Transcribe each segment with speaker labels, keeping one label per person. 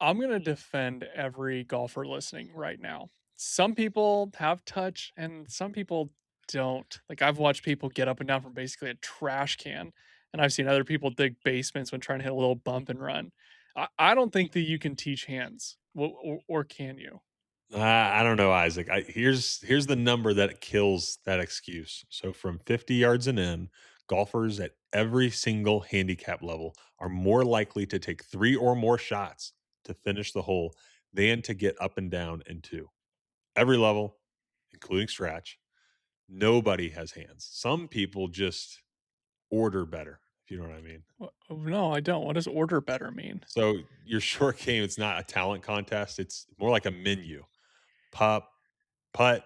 Speaker 1: I'm going to defend every golfer listening right now. Some people have touch and some people don't. Like I've watched people get up and down from basically a trash can, and I've seen other people dig basements when trying to hit a little bump and run. I don't think that you can teach hands, or can you?
Speaker 2: I don't know, Isaac. Here's the number that kills that excuse. So from 50 yards and in, golfers at every single handicap level are more likely to take 3 or more shots to finish the hole than to get up and down in two. Every level, including scratch. Nobody has hands. Some people just order better, if you know what I mean.
Speaker 1: No, I don't. What does order better mean?
Speaker 2: So your short game, it's not a talent contest. It's more like a menu. Pop, putt,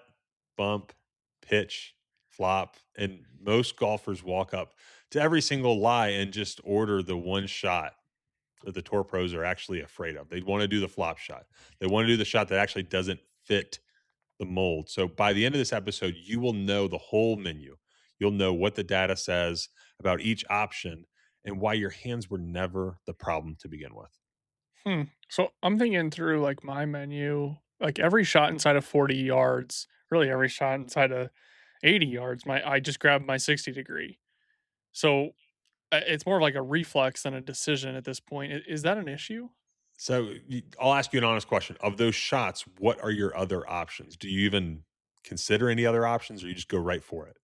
Speaker 2: bump, pitch, flop, and most golfers walk up to every single lie and just order the one shot that the tour pros are actually afraid of. They want to do the flop shot. They want to do the shot that actually doesn't fit the mold. So by the end of this episode, you will know the whole menu. You'll know what the data says about each option and why your hands were never the problem to begin with.
Speaker 1: So I'm thinking through like my menu, like every shot inside of 40 yards, really every shot inside of 80 yards, I just grabbed my 60 degree. So it's more of like a reflex than a decision at this point. Is that an issue?
Speaker 2: So I'll ask you an honest question. Of those shots, what are your other options? Do you even consider any other options or you just go right for it?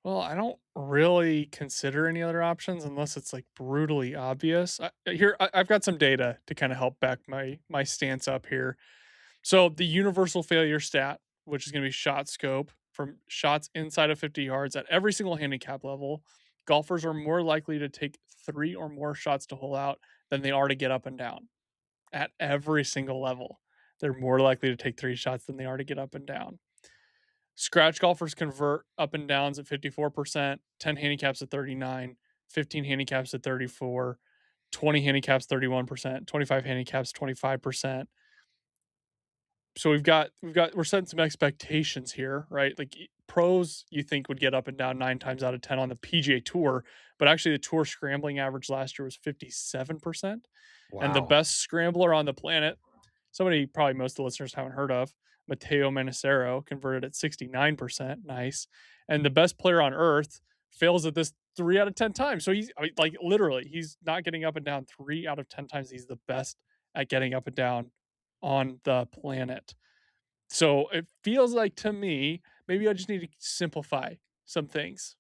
Speaker 1: Well, I don't really consider any other options unless it's like brutally obvious. I've got some data to kind of help back my stance up here. So the universal failure stat, which is going to be shot scope from shots inside of 50 yards at every single handicap level, golfers are more likely to take three or more shots to hole out than they are to get up and down at every single level. They're more likely to take three shots than they are to get up and down. Scratch golfers convert up and downs at 54%, 10 handicaps at 39, 15 handicaps at 34, 20 handicaps 31%, 25 handicaps 25%. So we're setting some expectations here, right? Like pros you think would get up and down 9 times out of 10 on the PGA Tour, but actually the tour scrambling average last year was 57%. And the
Speaker 2: Wow.
Speaker 1: best scrambler on the planet, somebody probably most of the listeners haven't heard of, Matteo Manacero, converted at 69%. Nice. And the best player on earth fails at this 3 out of 10 times. So I mean, like literally, he's not getting up and down 3 out of 10 times. He's the best at getting up and down on the planet. So it feels like to me, maybe I just need to simplify some things.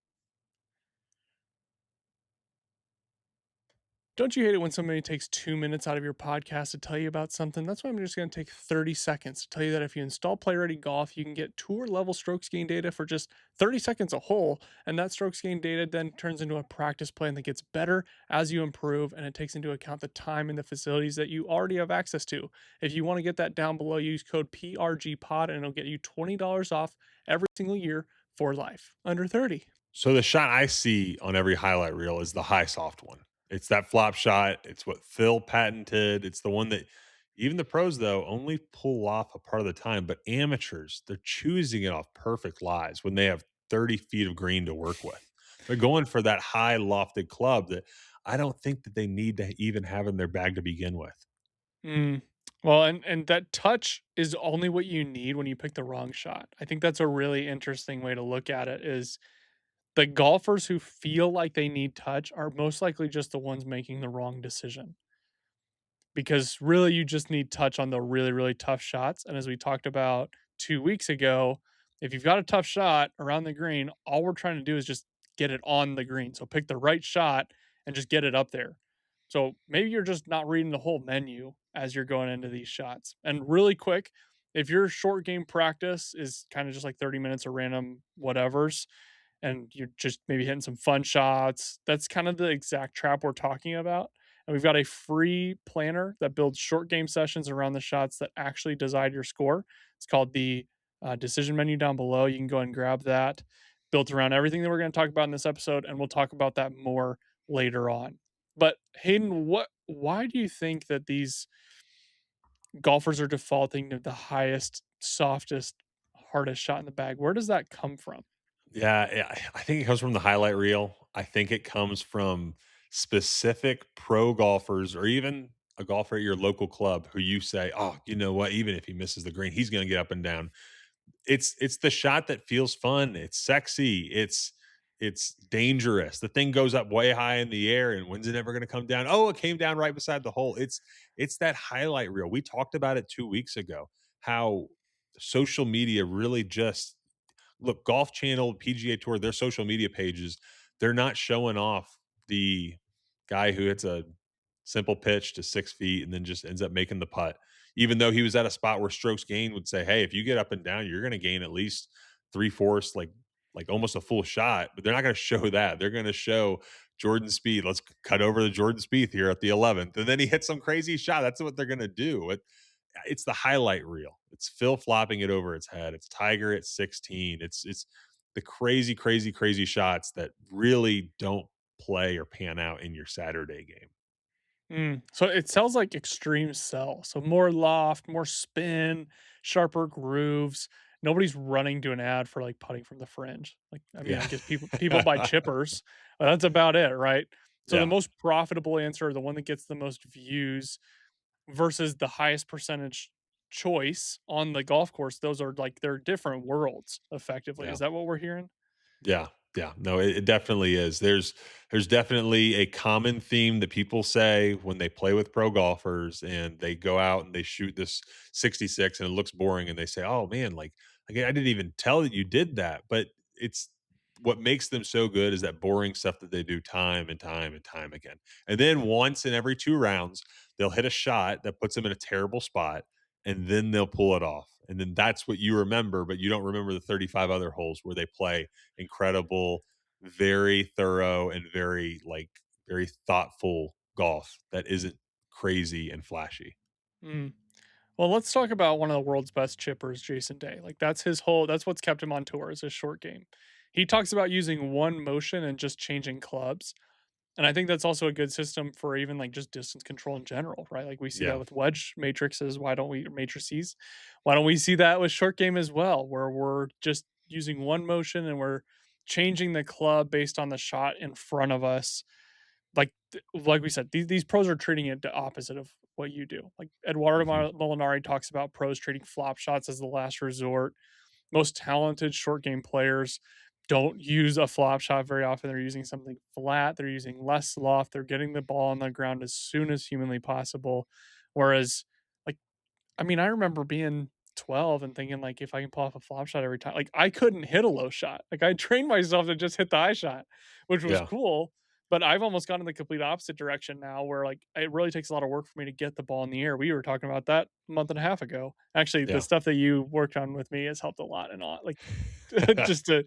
Speaker 1: Don't you hate it when somebody takes 2 minutes out of your podcast to tell you about something? That's why I'm just going to take 30 seconds to tell you that if you install Play Ready Golf, you can get tour level strokes gain data for just 30 seconds a hole. And that strokes gain data then turns into a practice plan that gets better as you improve. And it takes into account the time and the facilities that you already have access to. If you want to get that down below, use code PRGPOD and it'll get you $20 off every single year for life under 30.
Speaker 2: So the shot I see on every highlight reel is the high soft one. It's that flop shot. It's what Phil patented. It's the one that even the pros though only pull off a part of the time, but amateurs, they're choosing it off perfect lies when they have 30 feet of green to work with. They're going for that high lofted club that I don't think that they need to even have in their bag to begin with.
Speaker 1: Mm. Well, and that touch is only what you need when you pick the wrong shot. I think that's a really interesting way to look at it is the golfers who feel like they need touch are most likely just the ones making the wrong decision. Because really you just need touch on the really, really tough shots. And as we talked about 2 weeks ago, if you've got a tough shot around the green, all we're trying to do is just get it on the green. So pick the right shot and just get it up there. So maybe you're just not reading the whole menu as you're going into these shots. And really quick, if your short game practice is kind of just like 30 minutes of random whatevers, and you're just maybe hitting some fun shots. That's kind of the exact trap we're talking about. And we've got a free planner that builds short game sessions around the shots that actually decide your score. It's called the decision menu down below. You can go and grab that, built around everything that we're going to talk about in this episode, and we'll talk about that more later on. But Hayden, why do you think that these golfers are defaulting to the highest, softest, hardest shot in the bag? Where does that come from?
Speaker 2: Yeah, I think it comes from the highlight reel. I think it comes from specific pro golfers or even a golfer at your local club who you say, "Oh, you know what? Even if he misses the green, he's gonna get up and down." It's the shot that feels fun, it's sexy, it's dangerous. The thing goes up way high in the air, and when's it ever gonna come down? Oh, it came down right beside the hole. It's that highlight reel. We talked about it 2 weeks ago, how social media really just look, Golf Channel, PGA Tour, their social media pages, they're not showing off the guy who hits a simple pitch to 6 feet and then just ends up making the putt. Even though he was at a spot where strokes gained would say, hey, if you get up and down, you're going to gain at least 3/4, like almost a full shot. But they're not going to show that. They're going to show Jordan Speed. Let's cut over to Jordan Speed here at the 11th, and then he hits some crazy shot. That's what they're going to do. It's the highlight reel. It's Phil flopping it over its head. It's Tiger at 16. It's the crazy, crazy, crazy shots that really don't play or pan out in your Saturday game.
Speaker 1: So it sounds like extreme sell. So more loft, more spin, sharper grooves. Nobody's running to an ad for like putting from the fringe. Like, I mean,
Speaker 2: Yeah.
Speaker 1: I guess people buy chippers. But that's about it, right? So the
Speaker 2: Yeah.
Speaker 1: most profitable answer, the one that gets the most views versus the highest percentage choice on the golf course, those are like they're different worlds effectively.
Speaker 2: Yeah.
Speaker 1: Is that what we're hearing?
Speaker 2: Yeah, yeah. No, it definitely is. There's definitely a common theme that people say when they play with pro golfers and they go out and they shoot this 66 and it looks boring and they say, "Oh man, like I didn't even tell that you did that." But it's what makes them so good is that boring stuff that they do time and time and time again. And then once in every 2 rounds, they'll hit a shot that puts them in a terrible spot and then they'll pull it off. And then that's what you remember, but you don't remember the 35 other holes where they play incredible, very thorough, and very thoughtful golf that isn't crazy and flashy.
Speaker 1: Mm. Well, let's talk about one of the world's best chippers, Jason Day. Like that's what's kept him on tour is his short game. He talks about using one motion and just changing clubs. And I think that's also a good system for even like just distance control in general, right? Like we see that
Speaker 2: Yeah,
Speaker 1: with wedge matrices. Why don't we matrices? Why don't we see that with short game as well, where we're just using one motion and we're changing the club based on the shot in front of us like we said, these pros are treating it the opposite of what you do. Like Eduardo
Speaker 2: mhm,
Speaker 1: Molinari talks about pros treating flop shots as the last resort. Most talented short game players don't use a flop shot very often. They're using something flat. They're using less loft. They're getting the ball on the ground as soon as humanly possible. Whereas, like I mean, I remember being 12 and thinking like if I can pull off a flop shot every time, like I couldn't hit a low shot. Like I trained myself to just hit the high shot, which was
Speaker 2: yeah,
Speaker 1: cool. But I've almost gone in the complete opposite direction now where like it really takes a lot of work for me to get the ball in the air. We were talking about that a month and a half ago. Actually, the
Speaker 2: yeah.
Speaker 1: stuff that you worked on with me has helped a lot and all like just to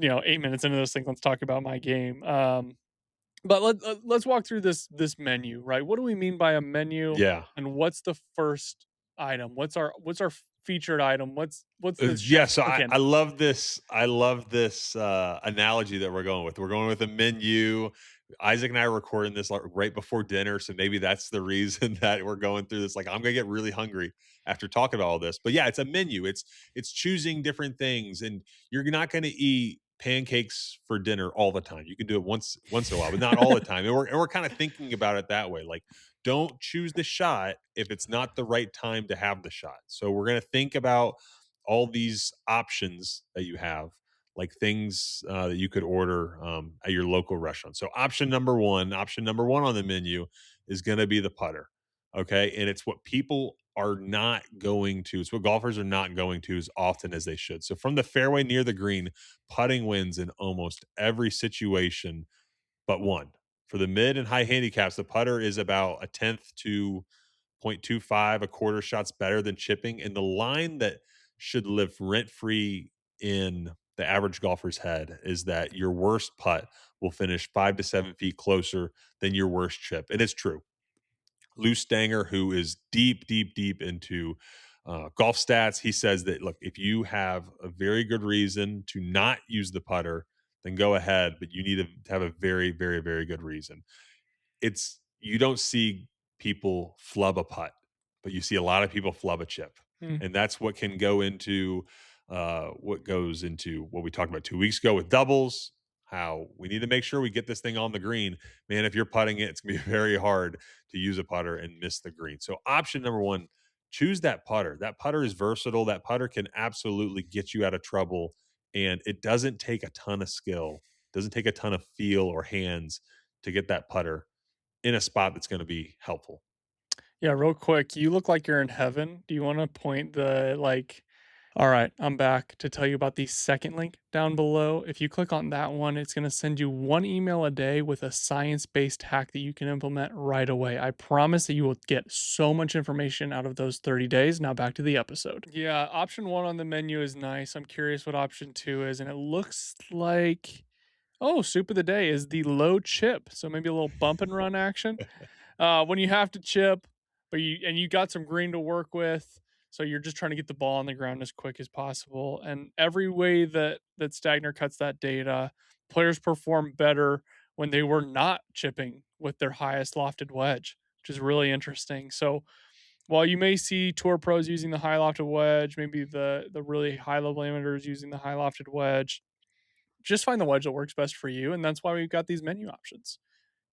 Speaker 1: 8 minutes into this thing, let's talk about my game. But let's walk through this menu, right? What do we mean by a menu,
Speaker 2: Yeah.
Speaker 1: and what's the first item? What's our featured item? What's the
Speaker 2: Yeah,
Speaker 1: chef's
Speaker 2: so I
Speaker 1: cooking?
Speaker 2: love this analogy that we're going with. We're going with a menu. Isaac and I are recording this, like, right before dinner, so maybe that's the reason that we're going through this, like, I'm gonna get really hungry after talking about all this, but yeah, it's a menu. It's choosing different things, and you're not gonna eat pancakes for dinner all the time. You can do it once in a while, but not all the time, and we're kinda thinking about it that way, like, don't choose the shot if it's not the right time to have the shot. So we're gonna think about all these options that you have, like things that you could order at your local restaurant. So option number one on the menu is going to be the putter. Okay, and it's what people are not going to. It's what golfers are not going to as often as they should. So from the fairway near the green, putting wins in almost every situation but one. For the mid and high handicaps, the putter is about a tenth to 0.25, a quarter shots better than chipping. And the line that should live rent free in the average golfer's head is that your worst putt will finish 5 to 7 feet closer than your worst chip. And it's true. Lou Stanger, who is deep, deep, deep into golf stats, he says that look, if you have a very good reason to not use the putter, then go ahead, but you need to have a very, very, very good reason. It's you don't see people flub a putt, but you see a lot of people flub a chip,
Speaker 1: Mm,
Speaker 2: and that's what can go into what goes into what we talked about 2 weeks ago with doubles. how we need to make sure we get this thing on the green. Man, if you're putting it, it's gonna be very hard to use a putter and miss the green. So option number one, choose that putter. That putter is versatile. That putter can absolutely get you out of trouble. And it doesn't take a ton of skill, doesn't take a ton of feel or hands to get that putter in a spot that's going to be helpful.
Speaker 1: Yeah, real quick, you look like you're in heaven. Do you wanna point the, like alright, I'm back to tell you about the second link down below. If you click on that one, it's gonna send you 1 email a day with a science-based hack that you can implement right away. I promise that you will get so much information out of those 30 days. Now back to the episode. Yeah, option 1 on the menu is nice. I'm curious what option 2 is, and it looks like oh, soup of the day is the low chip, so maybe a little bump and run action. When you have to chip, but you got some green to work with, so you're just trying to get the ball on the ground as quick as possible. And every way that Stagner cuts that data, players perform better when they were not chipping with their highest lofted wedge, which is really interesting. So while you may see tour pros using the high lofted wedge, maybe the really high level amateurs using the high lofted wedge, just find the wedge that works best for you, and that's why we've got these menu options.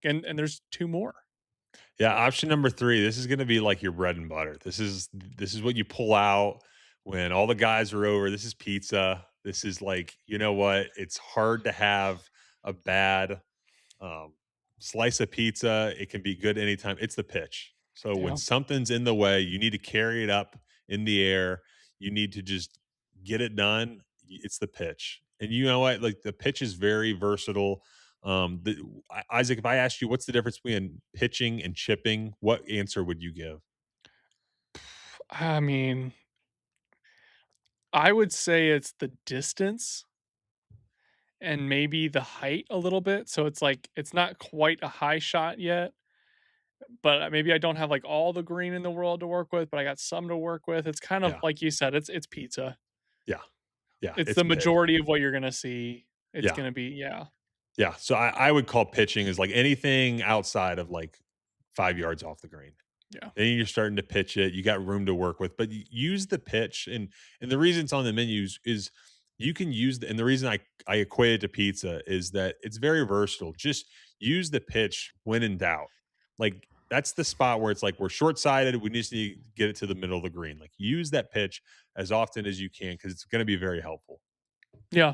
Speaker 1: And there's two more.
Speaker 2: Yeah, option number 3, this is gonna be like your bread and butter. This is what you pull out when all the guys are over. This is pizza. This is like, you know what? It's hard to have a bad um, slice of pizza. It can be good anytime. It's the pitch. So when
Speaker 1: Yeah.
Speaker 2: something's in the way, you need to carry it up in the air. You need to just get it done. It's the pitch. And you know what? Like the pitch is very versatile. Isaac, if I asked you what's the difference between pitching and chipping, what answer would you give?
Speaker 1: I mean, I would say it's the distance and maybe the height a little bit. So it's like it's not quite a high shot yet, but maybe I don't have like all the green in the world to work with, but I got some to work with. It's kind of
Speaker 2: Yeah,
Speaker 1: like you said, it's pizza.
Speaker 2: yeah, yeah.
Speaker 1: It's
Speaker 2: It's
Speaker 1: the
Speaker 2: pitch.
Speaker 1: majority of what you're gonna see. It's
Speaker 2: Yeah,
Speaker 1: gonna be yeah,
Speaker 2: yeah. So I would call pitching is like anything outside of like 5 yards off the green.
Speaker 1: yeah.
Speaker 2: Then you're starting to pitch it. You got room to work with, but use the pitch. And the reason it's on the menus is you can use the, and the reason I equate it to pizza is that it's very versatile. Just use the pitch when in doubt. Like that's the spot where it's like we're short sighted. We just need to get it to the middle of the green. Like use that pitch as often as you can because it's going to be very helpful.
Speaker 1: Yeah.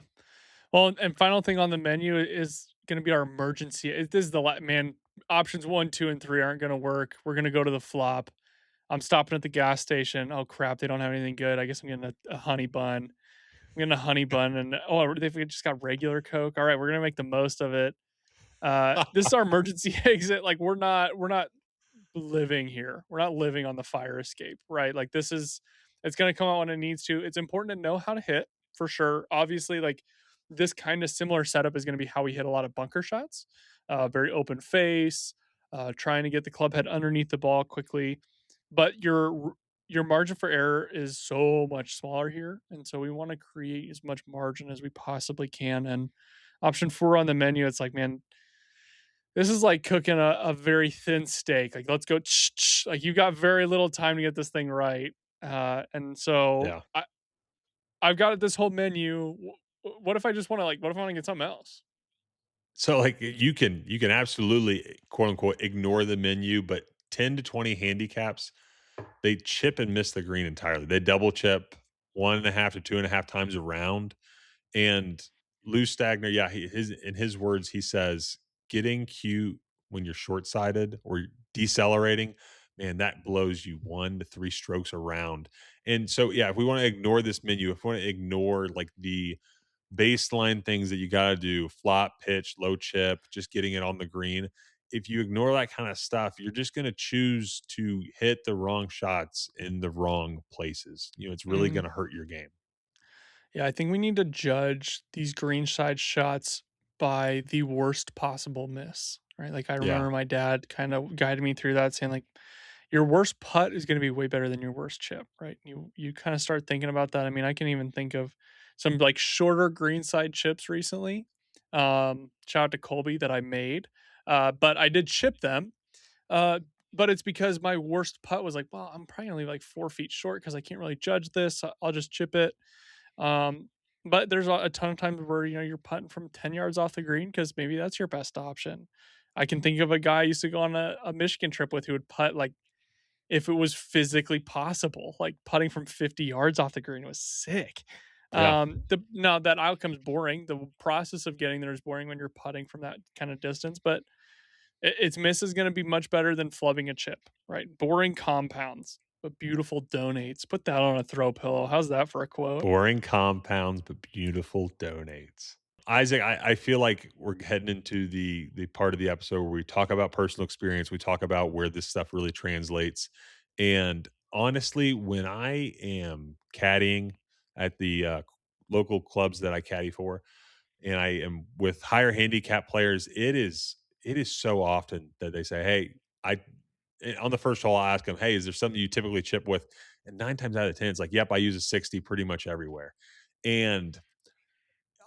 Speaker 1: Well, and final thing on the menu is gonna be our emergency. This is the man. Options 1, 2, and 3 aren't gonna work. We're gonna go to the flop. I'm stopping at the gas station. Oh crap, they don't have anything good. I guess I'm getting a honey bun. I'm getting a honey bun, and oh, they've just got regular Coke. All right, we're gonna make the most of it. This is our emergency exit. Like we're not living here. We're not living on the fire escape, right? Like this is it's going to come out when it needs to. It's important to know how to hit for sure. Obviously, like this kind of similar setup is going to be how we hit a lot of bunker shots. Very open face, trying to get the club head underneath the ball quickly. But your margin for error is so much smaller here, and so we want to create as much margin as we possibly can. And option 4 on the menu, it's like, man, this is like cooking a very thin steak. Like, let's go, like you got very little time to get this thing right. And so
Speaker 2: Yeah.
Speaker 1: I've got this whole menu. What if I just want to like? What if I want to get something else?
Speaker 2: So like you can absolutely quote unquote ignore the menu, but 10 to 20 handicaps, they chip and miss the green entirely. They double chip 1.5 to 2.5 times around. And Lou Stagner, yeah, in his words, he says, getting cute when you're short sighted or decelerating, man, that blows you 1 to 3 strokes around. And so, yeah, if we want to ignore this menu, if we want to ignore like the baseline things that you got to do, flop, pitch, low chip, just getting it on the green. If you ignore that kind of stuff, you're just going to choose to hit the wrong shots in the wrong places. It's really
Speaker 1: Mm,
Speaker 2: going to hurt your game.
Speaker 1: yeah, I think we need to judge these green side shots by the worst possible miss. Right? Like I
Speaker 2: Yeah.
Speaker 1: remember my dad kind of guided me through that, saying like your worst putt is going to be way better than your worst chip, right? You kind of start thinking about that. I mean, I can even think of some like shorter greenside chips recently. Shout out to Colby that I made, but I did chip them. Uh, but it's because my worst putt was like, well, I'm probably only like 4 feet short because I can't really judge this. I'll just chip it. Um, But there's a ton of times where, you're putting from 10 yards off the green because maybe that's your best option. I can think of a guy I used to go on a Michigan trip with who would putt, like, if it was physically possible, like, putting from 50 yards off the green was sick.
Speaker 2: Yeah.
Speaker 1: The now that outcome's boring, the process of getting there is boring when you're putting from that kinda distance, but its miss is gonna be much better than flubbing a chip, right? Boring compounds, but beautiful donates. Put that on a throw pillow. How's that for a quote?
Speaker 2: Boring compounds, but beautiful donates. Isaac, I feel like we're heading into the part of the episode where we talk about personal experience. We talk about where this stuff really translates. And honestly, when I am caddying at the local clubs that I caddy for, and I am with higher handicap players, it is so often that they say, "Hey, I." On the first hole, I ask them, "Hey, is there something you typically chip with?" And 9 times out of 10, it's like, "Yep, I use a 60 pretty much everywhere." And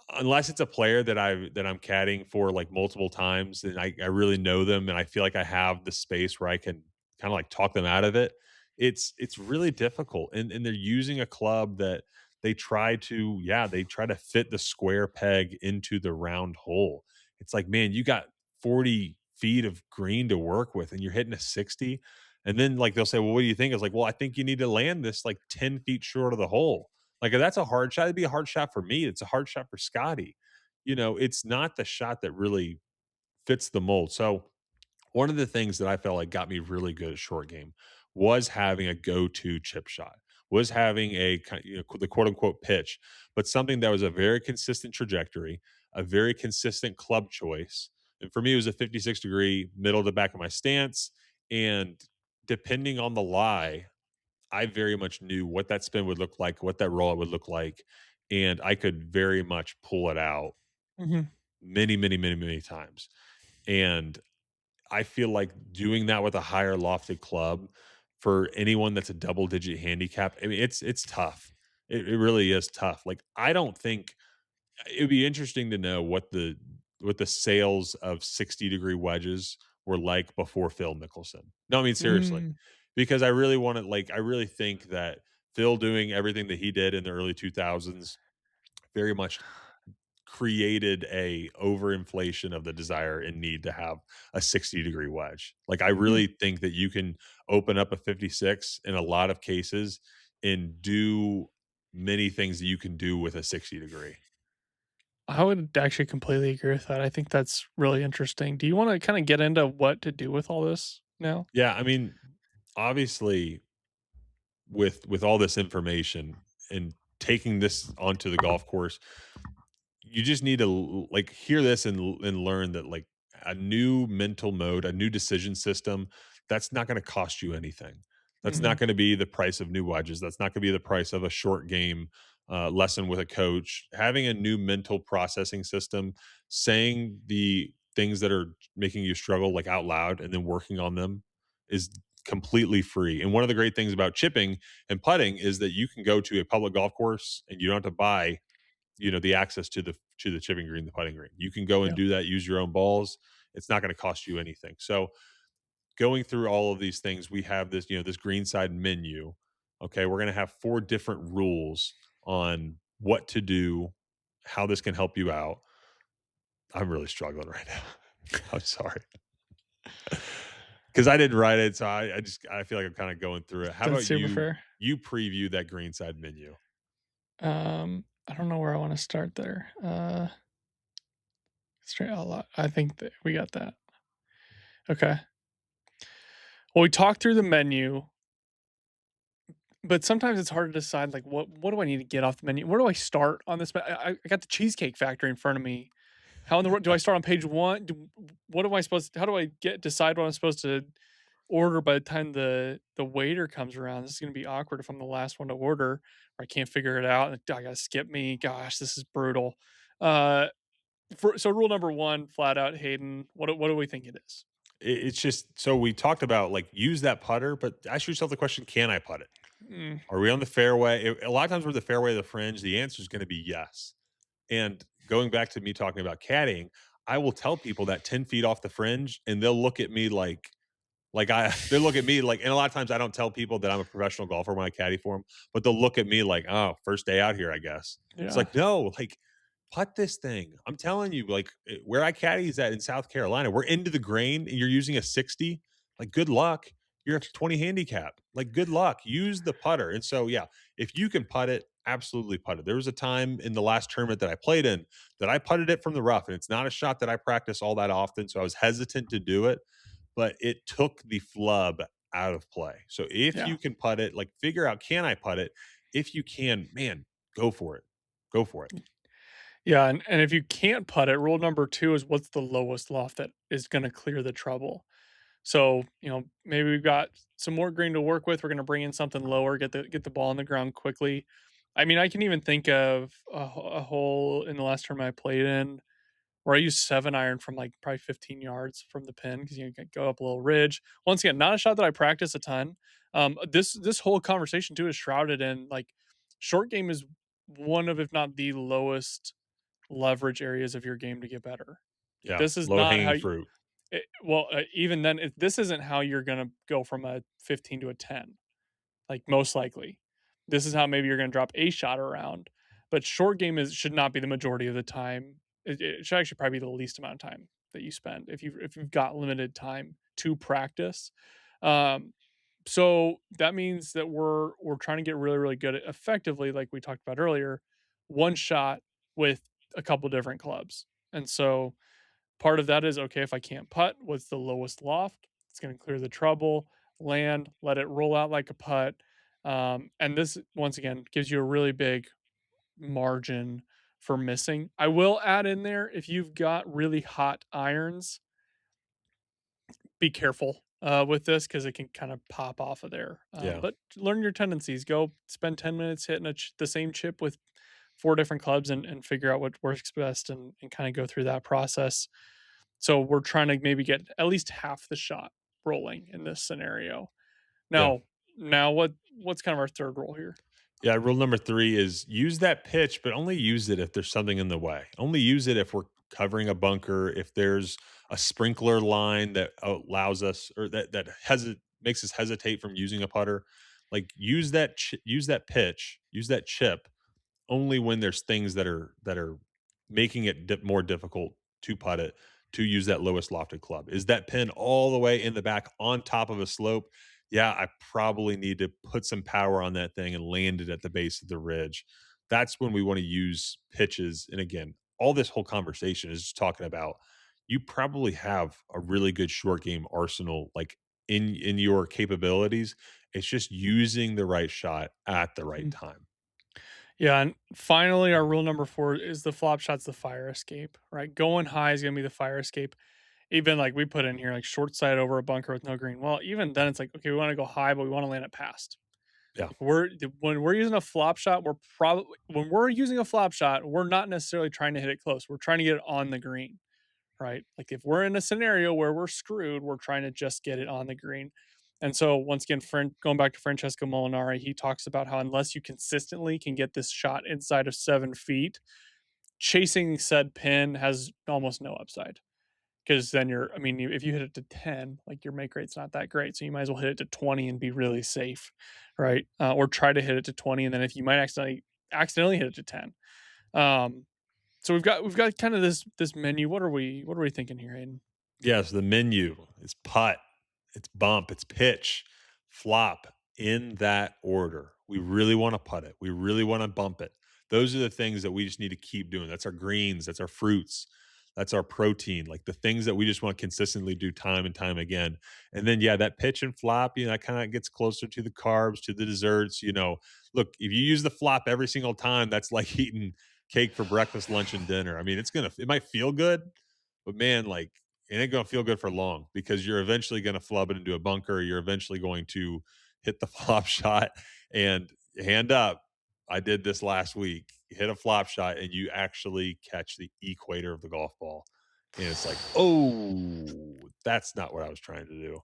Speaker 2: unless it's a player that I'm caddying for, like, multiple times, and I really know them, and I feel like I have the space where I can kinda, like, talk them out of it, it's really difficult, and they're using a club that they try to fit the square peg into the round hole. It's like, "Man, you got 40 feet of green to work with, and you're hitting a 60?" And then, like, they'll say, "Well, what do you think?" I was like, "Well, I think you need to land this, like, 10 feet short of the hole." Like, if that's a hard shot, it'd be a hard shot for me. It's a hard shot for Scotty. It's not the shot that really fits the mold. So, one of the things that I felt like got me really good at short game was having a go-to chip shot, was having the quote unquote pitch, but something that was a very consistent trajectory, a very consistent club choice. And for me, it was a 56-degree middle to back of my stance. And depending on the lie, I very much knew what that spin would look like, what that rollout would look like, and I could very much pull it out
Speaker 1: Mhm.
Speaker 2: many, many, many, many times. And I feel like doing that with a higher lofted club for anyone that's a double digit handicap, I mean, it's tough. It really is tough. Like, I don't think it would be interesting to know what the sales of 60-degree wedges were like before Phil Mickelson. No, I mean, seriously,
Speaker 1: Mm.
Speaker 2: because I really want to, like, I really think that Phil doing everything that he did in the early 2000s very much created a overinflation of the desire and need to have a 60-degree wedge. Like, I
Speaker 1: Mm.
Speaker 2: really think that you can open up a 56 in a lot of cases and do many things that you can do with a 60-degree.
Speaker 1: I would actually completely agree with that. I think that's really interesting. Do you wanna kinda get into what to do with all this now?
Speaker 2: Yeah, I mean, obviously, with all this information and taking this onto the golf course, you just need to like hear this and learn that, like, a new mental mode, a new decision system, that's not going to cost you anything. That's not
Speaker 1: Mhm.
Speaker 2: going to be the price of new wedges. That's not going to be the price of a short game lesson with a coach. Having a new mental processing system, saying the things that are making you struggle like out loud, and then working on them is completely free. And one of the great things about chipping and putting is that you can go to a public golf course and you don't have to buy the access to the chipping green, the putting green. You can go and
Speaker 1: Yeah.
Speaker 2: do that, use your own balls. It's not going to cost you anything. So going through all of these things, we have this green side menu. Okay, we're going to have four different rules on what to do, how this can help you out. I'm really struggling right now. I'm sorry. Because I didn't write it, so I feel like I'm kind of going through it. How
Speaker 1: That's
Speaker 2: about
Speaker 1: super
Speaker 2: you?
Speaker 1: fair.
Speaker 2: You preview that green side menu.
Speaker 1: I don't know where I wanna start there. Straight a lot. I think that we got that. Okay. Well, we talked through the menu, but sometimes it's hard to decide, like, what do I need to get off the menu? Where do I start on this? I got the Cheesecake Factory in front of me. How in the world do I start on page 1? What am I supposed to how do I decide what I'm supposed to order by the time the waiter comes around? This is gonna be awkward if I'm the last one to order, or I can't figure it out, and I gotta skip me. Gosh, this is brutal. Uh, so rule number 1, flat out, Hayden, what do we think it is?
Speaker 2: It's just so we talked about, like, use that putter, but ask yourself the question, can I putt it?
Speaker 1: Mm,
Speaker 2: Are we on the fairway? A lot of times we're the fairway of the fringe. The answer is going to be yes. And going back to me talking about caddying, I will tell people that 10 feet off the fringe, and they'll look at me like Like they look at me like, and a lot of times I don't tell people that I'm a professional golfer when I caddy for them, but they'll look at me like, oh, first day out here, I guess. It's
Speaker 1: Yeah.
Speaker 2: like, no, like putt this thing. I'm telling you, like where I caddy is at in South Carolina, we're into the grain and you're using a 60. Like, good luck. You're a 20 handicap. Like, good luck. Use the putter. And so, yeah, if you can putt it, absolutely putt it. There was a time in the last tournament that I played in that I putted it from the rough, and it's not a shot that I practice all that often. So I was hesitant to do it, but it took the flub out of play. So if
Speaker 1: Yeah.
Speaker 2: you can putt it, like figure out, can I putt it? If you can, man, go for it. Go for it.
Speaker 1: Yeah, and if you can't putt it, rule number 2 is what's the lowest loft that is gonna clear the trouble. So, maybe we've got some more green to work with, we're gonna bring in something lower, get the ball on the ground quickly. I mean, I can even think of a hole in the last tournament I played in where I used 7 iron from, like, probably 15 yards from the pin because you can go up a little ridge. Once again, not a shot that I practice a ton. This whole conversation too is shrouded in, like, short game is one of, if not the lowest leverage areas of your game to get better.
Speaker 2: Yeah.
Speaker 1: This is
Speaker 2: Low
Speaker 1: not how
Speaker 2: hanging
Speaker 1: you
Speaker 2: fruit.
Speaker 1: even then, this isn't how you're gonna go from a 15 to a 10, like, most likely. This is how maybe you're gonna drop a shot around, but short game should not be the majority of the time. It should actually probably be the least amount of time that you spend if you've got limited time to practice. Um, so that means that we're trying to get really, really good at effectively, like we talked about earlier, one shot with a couple different clubs. And so part of that is, okay, if I can't putt, what's the lowest loft? It's going to clear the trouble, land, let it roll out like a putt. And this, once again, gives you a really big margin for missing. I will add in there, if you've got really hot irons, be careful with this because it can kind of pop off of there.
Speaker 2: Yeah.
Speaker 1: But learn your tendencies. Go spend 10 minutes hitting the same chip with 4 different clubs and figure out what works best and kind of go through that process. So we're trying to maybe get at least half the shot rolling in this scenario.
Speaker 2: Yeah.
Speaker 1: Now what's kind of our third rule here?
Speaker 2: Yeah, rule number 3 is use that pitch, but only use it if there's something in the way. Only use it if we're covering a bunker, if there's a sprinkler line that allows us or that makes us hesitate from using a putter. Like use that pitch, use that chip only when there's things that are making it more difficult to putt it, to use that lowest lofted club. Is that pin all the way in the back on top of a slope? Yeah, I probably need to put some power on that thing and land it at the base of the ridge. That's when we want to use pitches. And again, all this whole conversation is just talking about you probably have a really good short game arsenal, like in your capabilities. It's just using the right shot at the right
Speaker 1: Mhm.
Speaker 2: time.
Speaker 1: Yeah, and finally, our rule number 4 is the flop shot's the fire escape, right? Going high is gonna be the fire escape. Even like we put in here, like short side over a bunker with no green. Well, even then, it's like, okay, we want to go high, but we want to land it past.
Speaker 2: Yeah.
Speaker 1: If we're when we're using a flop shot, we're not necessarily trying to hit it close. We're trying to get it on the green, right? Like if we're in a scenario where we're screwed, we're trying to just get it on the green. And so once again, going back to Francesco Molinari, he talks about how unless you consistently can get this shot inside of 7 feet, chasing said pin has almost no upside. Because then I mean, if you hit it to 10, like your make rate's not that great. So you might as well hit it to 20 and be really safe, right? Or try to hit it to 20. And then if you might accidentally hit it to 10. Um, so we've got kind of this menu. What are we thinking here, Hayden?
Speaker 2: Yes, the menu is putt, it's bump, it's pitch, flop in that order. We really want to putt it. We really want to bump it. Those are the things that we just need to keep doing. That's our greens, that's our fruits, that's our protein, like the things that we just want to consistently do time and time again. And then, yeah, that pitch and flop, that kind of gets closer to the carbs, to the desserts. Look, if you use the flop every single time, that's like eating cake for breakfast, lunch, and dinner. I mean, it might feel good, but man, like it ain't gonna feel good for long because you're eventually gonna flub it into a bunker. You're eventually going to hit the flop shot and hand up. I did this last week. Hit a flop shot and you actually catch the equator of the golf ball. And it's like, oh, that's not what I was trying to do.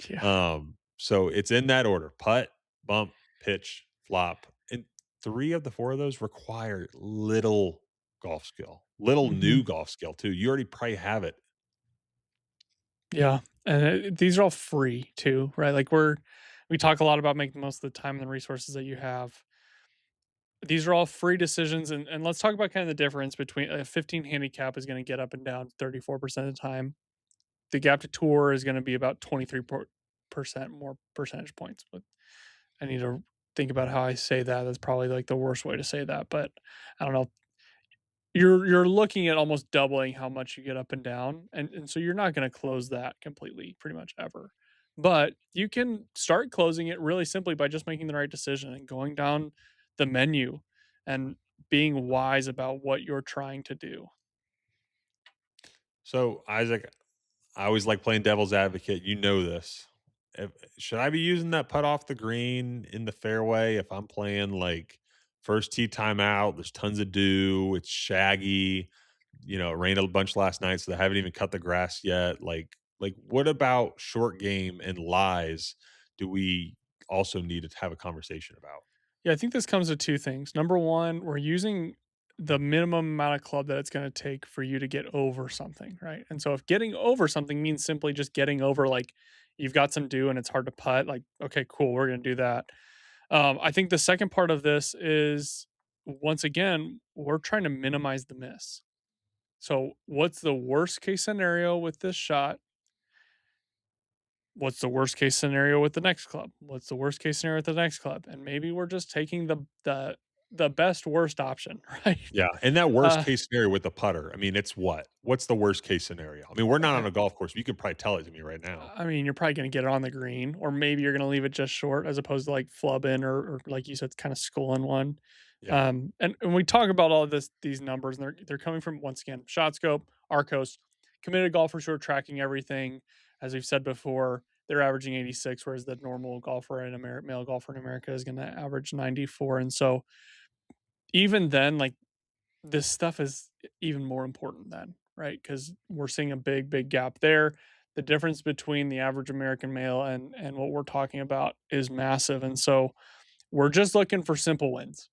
Speaker 1: Yeah.
Speaker 2: So it's in that order: putt, bump, pitch, flop. And 3 of the 4 of those require little golf skill, little
Speaker 1: Hmm.
Speaker 2: new golf skill too. You already probably have it.
Speaker 1: Yeah, and these are all free too, right? Like we talk a lot about making the most of the time and the resources that you have. These are all free decisions, and let's talk about kind of the difference between a 15 handicap is going to get up and down 34% of the time. The gap to tour is going to be about 23% more percentage points. But I need to think about how I say that. That's probably like the worst way to say that, but I don't know. You're looking at almost doubling how much you get up and down, and so you're not gonna close that completely pretty much ever. But you can start closing it really simply by just making the right decision and going down the menu and being wise about what you're trying to do.
Speaker 2: So, Isaac, I always like playing devil's advocate. You know this. Should I be using that putt off the green in the fairway if I'm playing like first tee timeout? There's tons of dew. It's shaggy. It rained a bunch last night, so they haven't even cut the grass yet. What about short game and lies? Do we also need to have a conversation about?
Speaker 1: Yeah, I think this comes to 2 things. Number 1, we're using the minimum amount of club that it's gonna take for you to get over something, right? And so if getting over something means simply just getting over, like, you've got some dew and it's hard to putt, like, okay, cool, we're gonna do that. I think the second part of this is, once again, we're trying to minimize the miss. So, what's the worst case scenario with this shot? What's the worst case scenario with the next club? What's the worst case scenario with the next club? And maybe we're just taking the best worst option, right?
Speaker 2: Yeah, and that worst
Speaker 1: Uh,
Speaker 2: case scenario with the putter, I mean, it's what? What's the worst case scenario? I mean, we're not
Speaker 1: uh,
Speaker 2: on a golf course. You could probably tell it to me right now.
Speaker 1: I mean, you're probably gonna get it on the green, or maybe you're gonna leave it just short as opposed to like flubbing or like you said, kind of schooling one.
Speaker 2: Yeah.
Speaker 1: And we talk about all of these numbers, and they're coming from once again, Shot Scope, Arccos, committed golfers who are tracking everything. As we've said before, they're averaging 86, whereas the normal golfer in America, male golfer in America, is going to average 94. And so even then, like this stuff is even more important then, right? Because we're seeing a big gap there. The difference between the average American male and what we're talking about is massive. And so we're just looking for simple wins.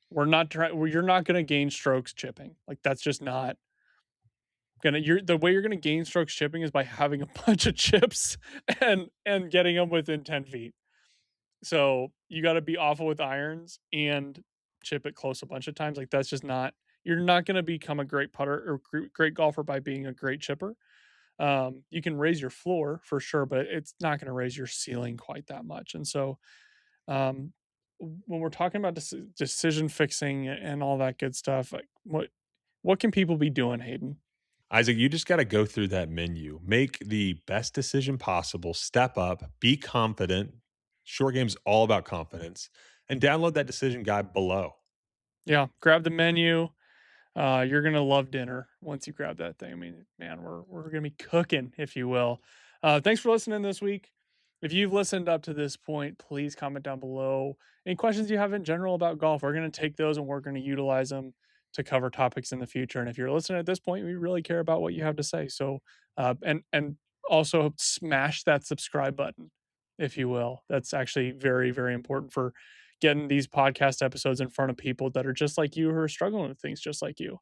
Speaker 1: We're not trying. You're not going to gain strokes chipping. Like that's just not gonna. You're the way you're going to gain strokes chipping is by having a bunch of chips and getting them within 10 feet. So you got to be awful with irons and chip it close a bunch of times. Like that's just not. You're not going to become a great putter or great golfer by being a great chipper. You can raise your floor for sure, but it's not going to raise your ceiling quite that much. And so um, when we're talking about decision fixing and all that good stuff, like what can people be doing, Hayden?
Speaker 2: Isaac, you just got to go through that menu, make the best decision possible, step up, be confident. Short game's all about confidence, and download that decision guide below.
Speaker 1: Yeah, grab the menu. You're gonna love dinner once you grab that thing. I mean, man, we're gonna be cooking, if you will. Thanks for listening this week. If you've listened up to this point, please comment down below any questions you have in general about golf. We're gonna take those and we're gonna utilize them to cover topics in the future. And if you're listening at this point, we really care about what you have to say. So, and also smash that subscribe button, if you will. That's actually very important for getting these podcast episodes in front of people that are just like you who are struggling with things just like you.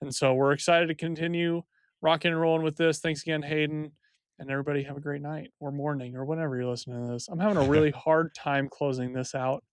Speaker 1: And so we're excited to continue rocking and rolling with this. Thanks again, Hayden. And everybody have a great night or morning or whenever you're listening to this. I'm having a really hard time closing this out.